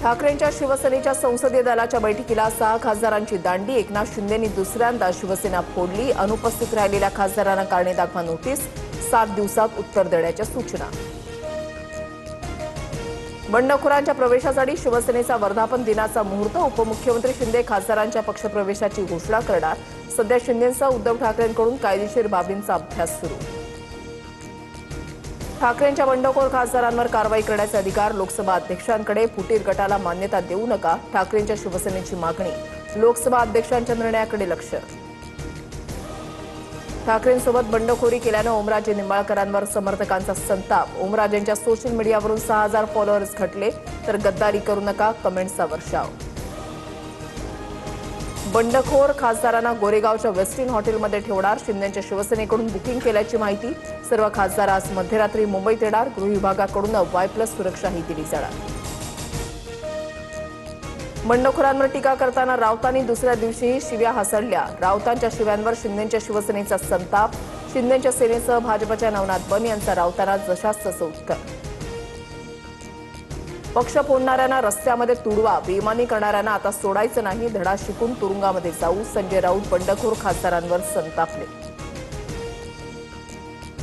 ठाकरेंच्या शिवसेनेच्या संसदीय दलाच्या बैठकीला 6 खासदारांची दांडी। एकनाथ शिंदेंनी दुसऱ्यांदा शिवसेना फोडली। अनुपस्थित राहिलेल्या खासदारांना कारणे दाखवा नोटीस, 7 दिवसात उत्तर देण्याच्या सूचना। बंडखोरांच्या प्रवेशासाठी शिवसेनेचा वर्धापन दिनाचा मुहूर्त। उपमुख्यमंत्री शिंदे खासदारांच्या पक्षप्रवेशाची घोषणा करणार। सध्या शिंदेंसह उद्धव ठाकरेंकडून कायदेशीर बाबींचा अभ्यास सुरू। ठाकरेंच्या बंडखोर खासदारांवर कारवाई करण्याचे अधिकार लोकसभा अध्यक्षांकडे। फुटीर गटाला मान्यता देऊ नका, ठाकरेंच्या शिवसेनेची मागणी। लोकसभा अध्यक्षांच्या निर्णयाकडे लक्ष। ठाकरेंसोबत बंडखोरी केल्यानं ओमराजे निंबाळकरांवर समर्थकांचा संताप। ओमराजेंच्या सोशल मीडियावरून 6000 फॉलोअर्स घटले, तर गद्दारी करू नका कमेंट्सचा वर्षाव। बंडखोर खासदारांना गोरेगावच्या वेस्टिन हॉटेलमध्ये ठेवणार। शिंदेंच्या शिवसेनेकडून बुकिंग केल्याची माहिती। सर्व खासदार आज मध्यरात्री मुंबईत येणार। गृह विभागाकडून Y+ सुरक्षाही दिली जाणार। बंडखोरांवर टीका करताना राऊतांनी दुसऱ्या दिवशीही शिव्या हासडल्या। राऊतांच्या शिव्यांवर शिंदेंच्या शिवसेनेचा संताप। शिंदेंच्या सेनेसह भाजपच्या नवनाथ बन यांचा राऊतांना जशास तसं उत्तर। पक्ष फोडणाऱ्यांना रस्त्यामध्ये तुडवा, बेईमानी करणाऱ्यांना आता सोडायचं नाही, धडा शिकून तुरुंगामध्ये जाऊ। संजय राऊत बंडखोर खासदारांवर संतापले।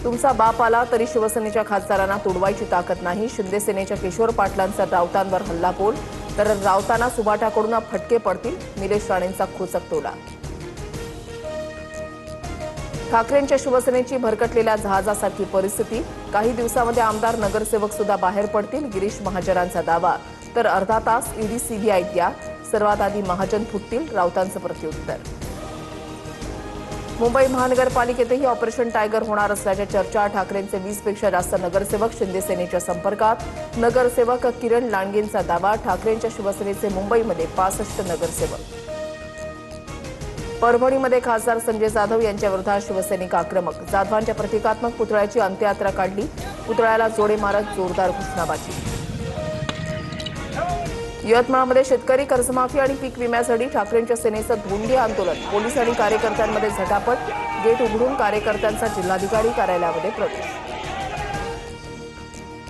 तुमचा बाप आला तरी शिवसेनेच्या खासदारांना तुडवायची ताकद नाही। शिंदे सेनेच्या किशोर पाटलांचा राऊतांवर हल्लाबोल, तर राऊतांना सुभाटाकडून फटके पडतील। निलेश राणेंचा खोचक टोला। ठाकरेंच्या शिवसेनेची भरकटलेल्या जहाजासारखी परिस्थिती। काही दिवसांमध्ये आमदार नगरसेवक सुद्धा बाहेर पडतील। गिरीश महाजनांचा दावा, तर अर्धा तास ईडी सीबीआय द्या, सर्वात आधी महाजन फुटतील, राऊतांचं प्रत्युत्तर। मुंबई महानगरपालिकेतही ऑपरेशन टायगर होणार असल्याच्या चर्चा। ठाकरेंचे 20 पेक्षा जास्त नगरसेवक शिंदे सेनेच्या संपर्कात। नगरसेवक किरण लांडगेंचा दावा, ठाकरेंच्या शिवसेनेचे मुंबईमध्ये 65 नगरसेवक। परभणीमध्ये खासदार संजय जाधव यांच्या विरोधात शिवसैनिक आक्रमक। जाधवांच्या प्रतिकात्मक पुतळ्याची अंत्ययात्रा काढली, पुतळ्याला जोडे मारत जोरदार घोषणाबाजी। यवतमाळमध्ये शेतकरी कर्जमाफी आणि पीक विम्यासाठी ठाकरेंच्या सेनेचं धोंडी आंदोलन। पोलीस आणि कार्यकर्त्यांमध्ये झटापट, गेट उघडून कार्यकर्त्यांचा जिल्हाधिकारी कार्यालयामध्ये प्रवेश।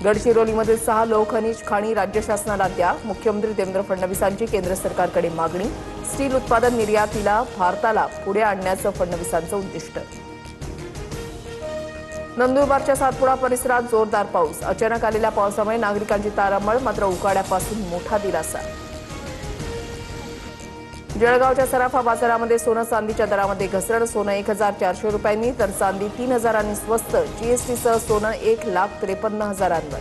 गडचिरोलीमधील 6 लोहखनिज खाणी राज्य शासनाला द्या, मुख्यमंत्री देवेंद्र फडणवीसांची केंद्र सरकारकडे मागणी। स्टील उत्पादन निर्यातीला भारताला पुढे आणण्याचं फडणवीसांचं उद्दिष्ट। नंदुरबारच्या सातपुडा परिसरात जोरदार पाऊस। अचानक आलेल्या पावसामुळे नागरिकांची तारांबळ, मात्र उकाड्यापासून मोठा दिलासा। जळगावच्या सराफा बाजारामध्ये सोनं चांदीच्या दरामध्ये घसरण। सोनं 1400 रुपयांनी, तर चांदी 3000 स्वस्त। जीएसटीसह सोनं 1,53,000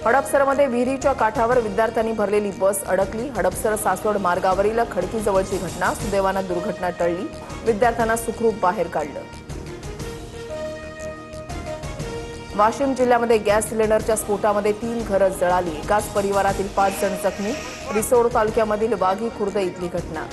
हडपसरमध्ये विहिरीच्या काठावर विद्यार्थ्यांनी भरलेली बस अडकली। हडपसर सासवड मार्गावरील खडकीजवळची घटना। सुदैवानं दुर्घटना टळली, विद्यार्थ्यांना सुखरूप बाहेर काढलं। वाशिम जिल्ह्यामध्ये गॅस सिलेंडरच्या स्फोटामध्ये 3 घरं जळाली। एकाच परिवारातील 5 जण जखमी। रिसोड तालुक्यामधील वाघी खुर्द इथली घटना।